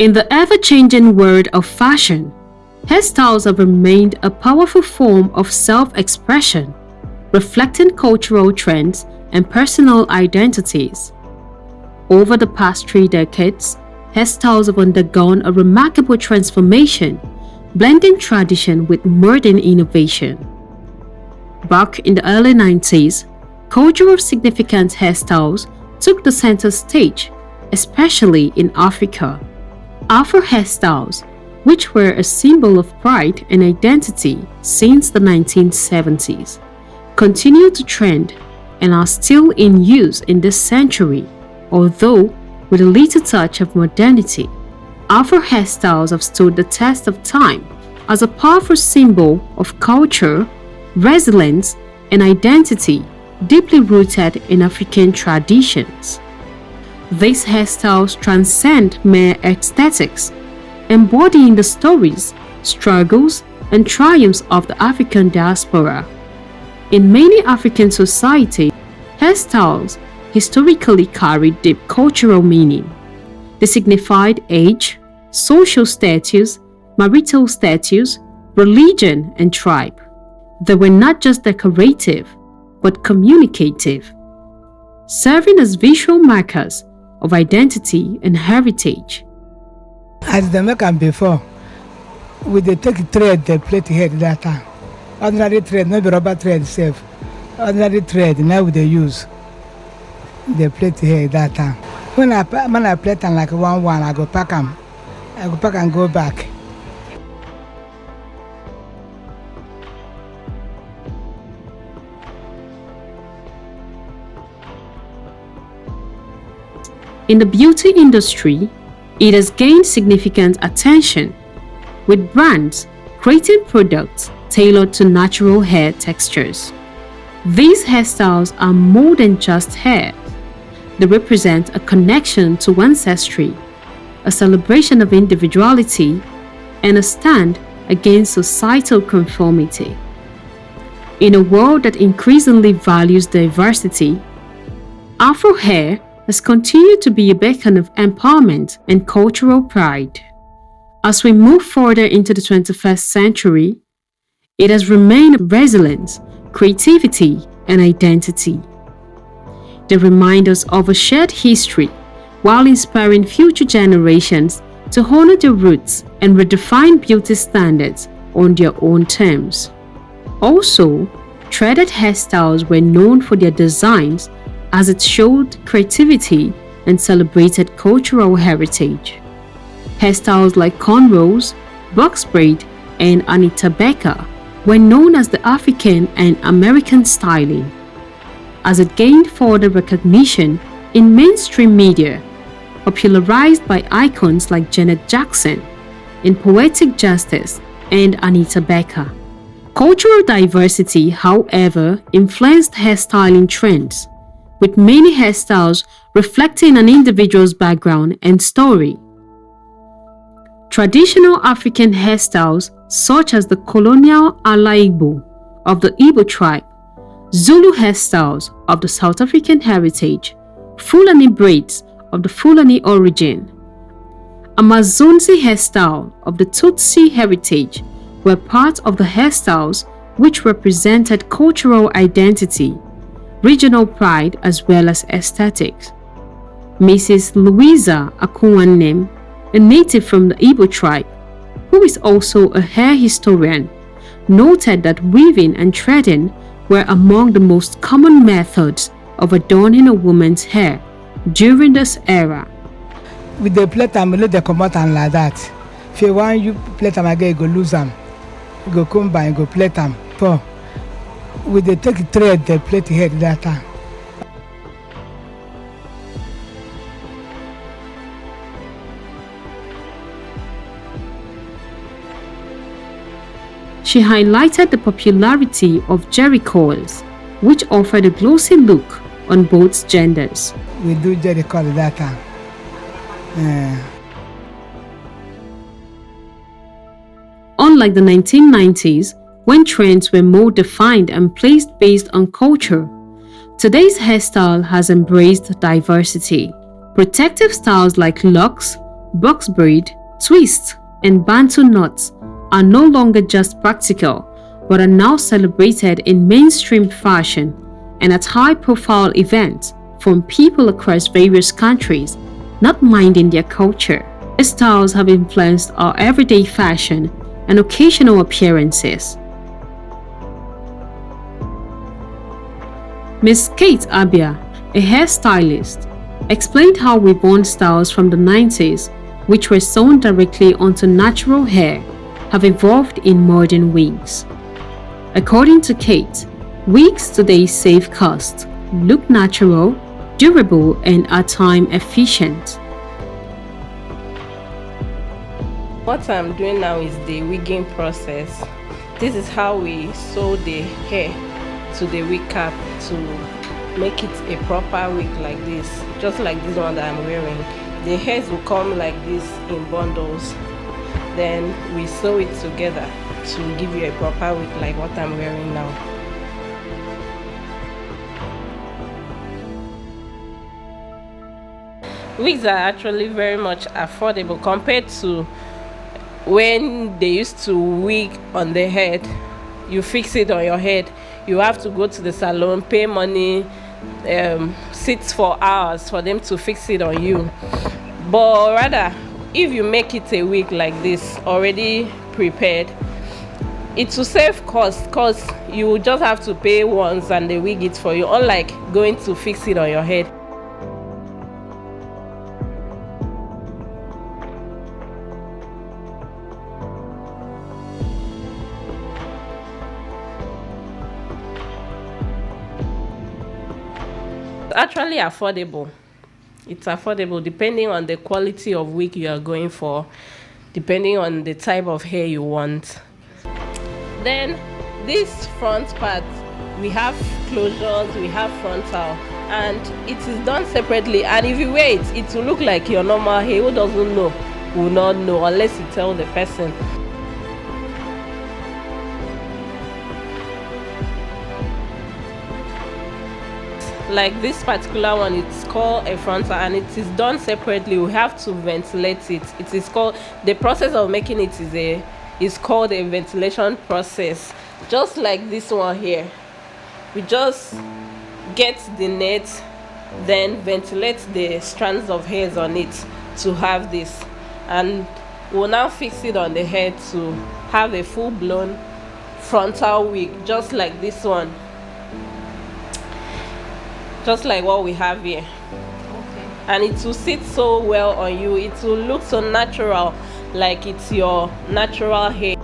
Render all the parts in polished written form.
In the ever-changing world of fashion, hairstyles have remained a powerful form of self-expression, reflecting cultural trends and personal identities. Over the past 3 decades, hairstyles have undergone a remarkable transformation, blending tradition with modern innovation. Back in the early 90s, cultural significant hairstyles took the center stage, especially in Africa. Afro hairstyles, which were a symbol of pride and identity since the 1970s, continue to trend and are still in use in this century, although with a little touch of modernity. Afro hairstyles have stood the test of time as a powerful symbol of culture, resilience, and identity deeply rooted in African traditions. These hairstyles transcend mere aesthetics, embodying the stories, struggles, and triumphs of the African diaspora. In many African societies, hairstyles historically carried deep cultural meaning. They signified age, social status, marital status, religion, and tribe. They were not just decorative, but communicative, serving as visual markers of identity and heritage. As the American before, with the take thread, they plait head that time. Ordinary thread, not the rubber thread itself. Ordinary thread, now they use. They plait head that time. When I plait them like one, I go pack them. I go pack and go back. In the beauty industry, it has gained significant attention, with brands creating products tailored to natural hair textures. These hairstyles are more than just hair. They represent a connection to ancestry, a celebration of individuality, and a stand against societal conformity. In a world that increasingly values diversity, Afro hair has continued to be a beacon of empowerment and cultural pride. As we move further into the 21st century, it has remained resilience, creativity, and identity. They remind us of a shared history while inspiring future generations to honor their roots and redefine beauty standards on their own terms. Also, threaded hairstyles were known for their designs as it showed creativity and celebrated cultural heritage. Hairstyles like cornrows, box braid, and Anita were known as the African and American styling. As it gained further recognition in mainstream media, popularized by icons like Janet Jackson in Poetic Justice and Anita. Cultural diversity, however, influenced hairstyling trends, with many hairstyles reflecting an individual's background and story. Traditional African hairstyles such as the colonial Ala Igbo of the Igbo tribe, Zulu hairstyles of the South African heritage, Fulani braids of the Fulani origin, Amazonzi hairstyle of the Tutsi heritage were part of the hairstyles which represented cultural identity, regional pride as well as aesthetics. Mrs. Louisa Akunwanem, a native from the Igbo tribe, who is also a hair historian, noted that weaving and threading were among the most common methods of adorning a woman's hair during this era. With the plait them, let them come out and like that. If you want you plait them again, you go lose them. You go come by and go plait them. With the take thread, they plait head that time. She highlighted the popularity of jerry coils, which offered a glossy look on both genders. We do jerry coil that time. Unlike the 1990s, when trends were more defined and placed based on culture, today's hairstyle has embraced diversity. Protective styles like locs, Box braid, twist, and bantu knots are no longer just practical, but are now celebrated in mainstream fashion and at high-profile events from people across various countries, not minding their culture. These styles have influenced our everyday fashion and occasional appearances. Miss Kate Abia, a hairstylist, explained how weave-on styles from the 90s, which were sewn directly onto natural hair, have evolved in modern wigs. According to Kate, wigs today save cost, look natural, durable, and are time efficient. What I'm doing now is the wigging process. This is how we sew the hair to the wig cap to make it a proper wig like this, just like this one that I'm wearing. The hairs will come like this in bundles, then we sew it together to give you a proper wig like what I'm wearing now. Wigs are actually very much affordable compared to when they used to wig on the head. You fix it on your head, you have to go to the salon, pay money, sit for hours for them to fix it on you. But rather, if you make it a wig like this already prepared, it will save cost because you will just have to pay once and they wig it for you, unlike going to fix it on your head. Actually affordable. It's affordable depending on the quality of wig you are going for, depending on the type of hair you want. Then this front part, we have closures, we have frontal, and it is done separately, and if you wear it, it will look like your normal hair. Who doesn't know will not know unless you tell the person. Like this particular one, it's called a frontal and it is done separately. We have to ventilate it. It is called, the process of making it is called a ventilation process. Just like this one here, we just get the net, then ventilate the strands of hairs on it to have this, and we'll now fix it on the head to have a full-blown frontal wig, just like this one, just like what we have here. Okay. And it will sit so well on you, it will look so natural, like it's your natural hair.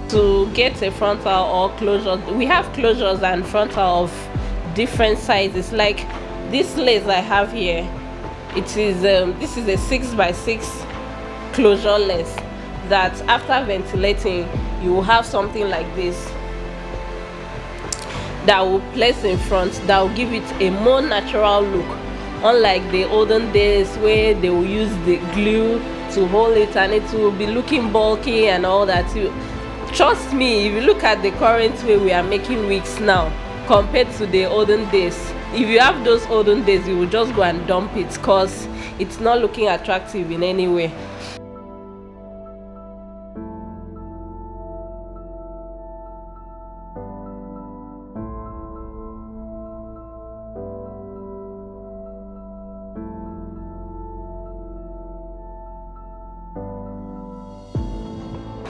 To get a frontal or closure, we have closures and frontal of different sizes. Like this lace I have here, it is this is a 6x6 closure lace that after ventilating you will have something like this that will place in front, that will give it a more natural look, unlike the olden days where they will use the glue to hold it and it will be looking bulky and all that. Trust me, if you look at the current way we are making wigs now compared to the olden days, if you have those olden days, you will just go and dump it because it's not looking attractive in any way.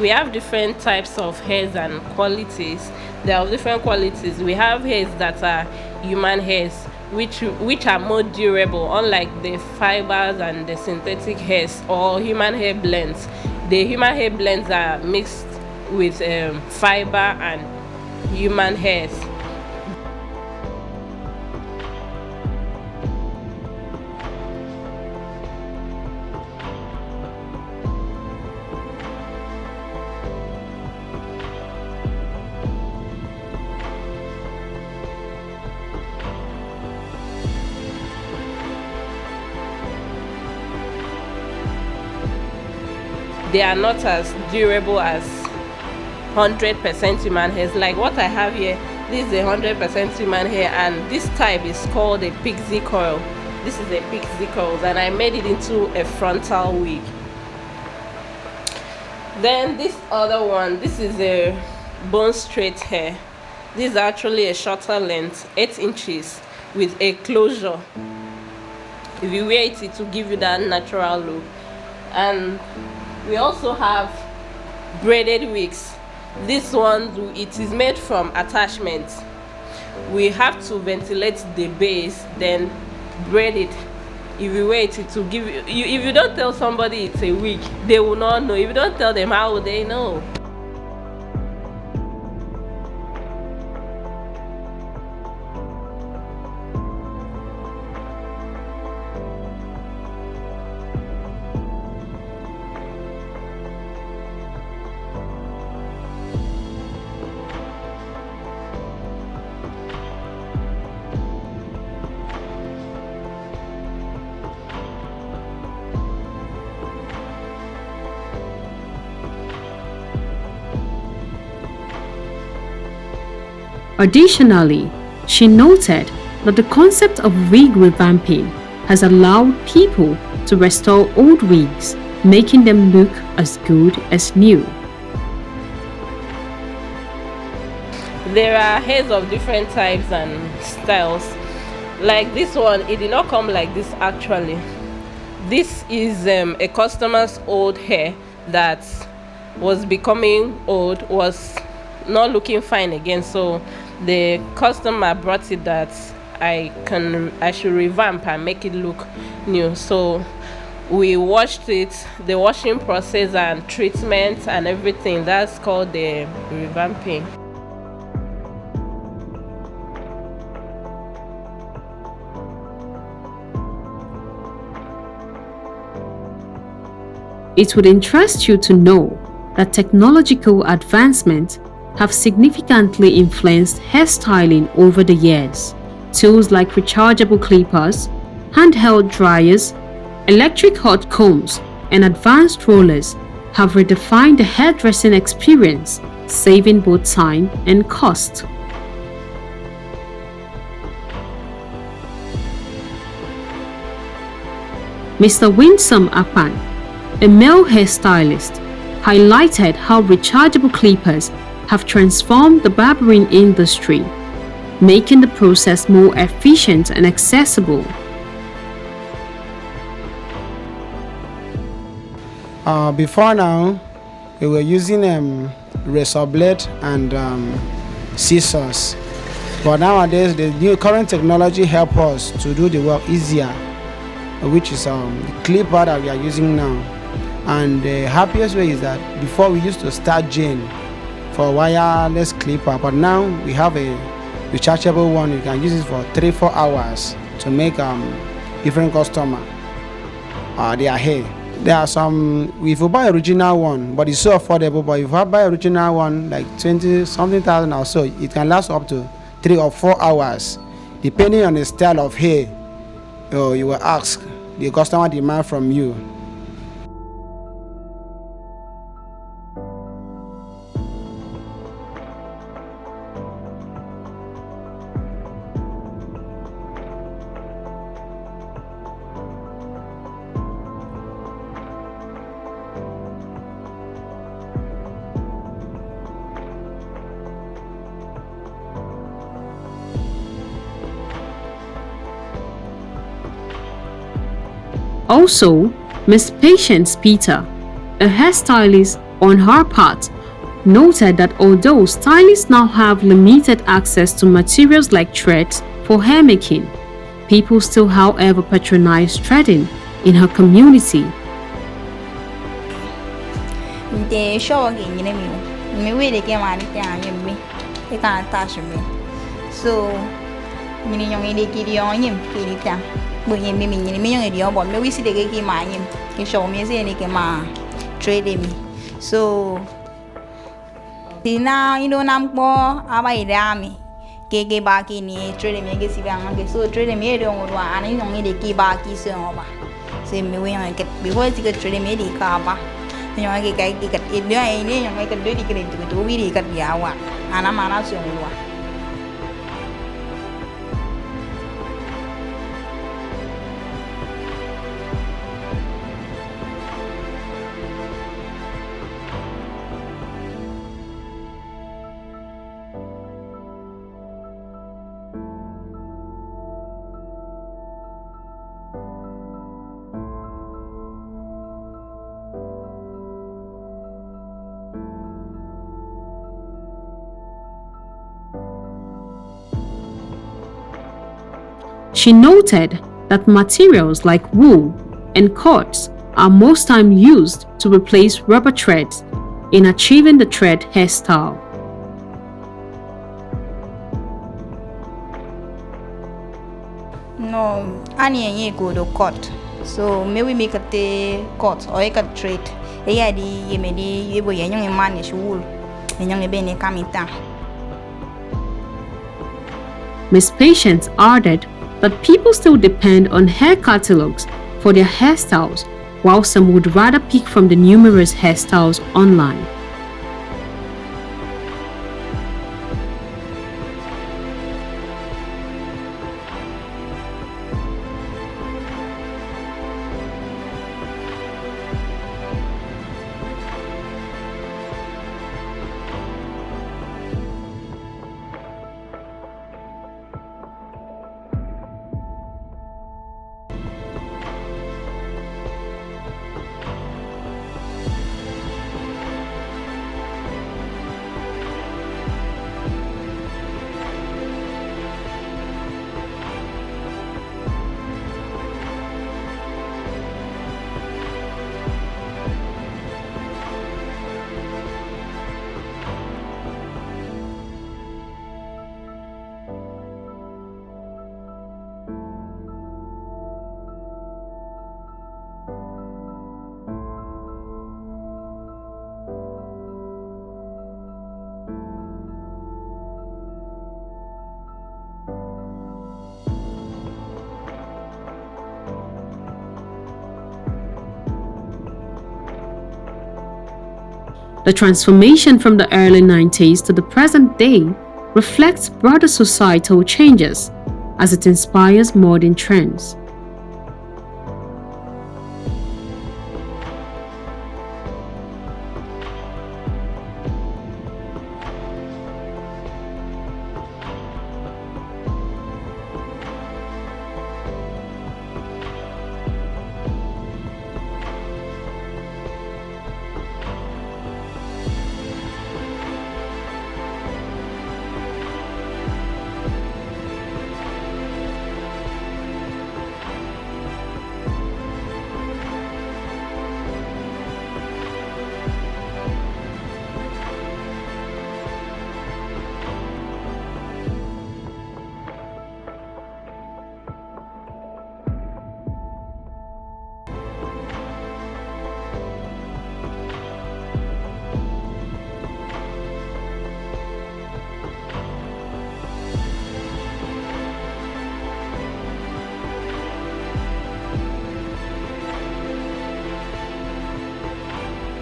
We have different types of hairs and qualities. There are different qualities. We have hairs that are human hairs, which are more durable, unlike the fibers and the synthetic hairs or human hair blends. The human hair blends are mixed with fiber and human hairs. they are not as durable as 100% human hairs. Like what I have here, this is a 100% human hair, and this type is called a pixie coil. This is a pixie coil, and I made it into a frontal wig. Then this other one, this is a bone straight hair. This is actually a shorter length, 8 inches, with a closure. If you wear it, it will give you that natural look. And we also have braided wigs. This one, it is made from attachments. We have to ventilate the base, then braid it. If you wear it, it will give you, if you don't tell somebody it's a wig, they will not know. If you don't tell them, how will they know? Additionally, she noted that the concept of wig revamping has allowed people to restore old wigs, making them look as good as new. There are hairs of different types and styles. Like this one, it did not come like this actually. This is a customer's old hair that was becoming old, was not looking fine again, so the customer brought it that I should revamp and make it look new. So we washed it, the washing process and treatment and everything, that's called the revamping. It would interest you to know that technological advancements have significantly influenced hairstyling over the years. Tools like rechargeable clippers, handheld dryers, electric hot combs, and advanced rollers have redefined the hairdressing experience, saving both time and cost. Mr. Winsome Apan, a male hairstylist, highlighted how rechargeable clippers have transformed the barbering industry, making the process more efficient and accessible. Before now, we were using razor blade and scissors, but nowadays the new current technology help us to do the work easier, which is the clipper that we are using now. And the happiest way is that before we used to start gin for wireless clipper, but now we have a rechargeable one. You can use it for 3-4 hours to make different customer their hair. There are some, if you buy original one, but it's so affordable, but if you buy original one like 20-something thousand or so, it can last up to 3 or 4 hours, depending on the style of hair you will ask the customer demand from you. Also, Ms. Patience Peter, a hairstylist, on her part, noted that although stylists now have limited access to materials like threads for hair making, people still, however, patronize threading in her community. So tina nampo abaidami keke baki ni trade me gesi banga so trade me de ngwa ani de ki baki se oba se me we get before ti trade me de ka ba Yang kayak ikat ini yang ikat dua ikat itu wiri ikat biawa. Anak mana sih yang luar. She noted that materials like wool and cords are most time used to replace rubber threads in achieving the thread hairstyle. No, ani go to cut. So maybe make a cut or a thread. Di yemedi yebo yenyong manage wool. Yenyong bene kamita. Miss Patience added that people still depend on hair catalogs for their hairstyles, while some would rather pick from the numerous hairstyles online. The transformation from the early 90s to the present day reflects broader societal changes as it inspires modern trends.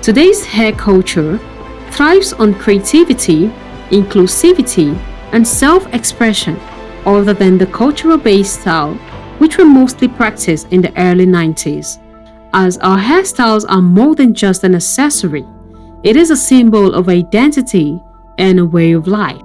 Today's hair culture thrives on creativity, inclusivity, and self-expression other than the cultural-based style which were mostly practiced in the early 90s. As our hairstyles are more than just an accessory, it is a symbol of identity and a way of life.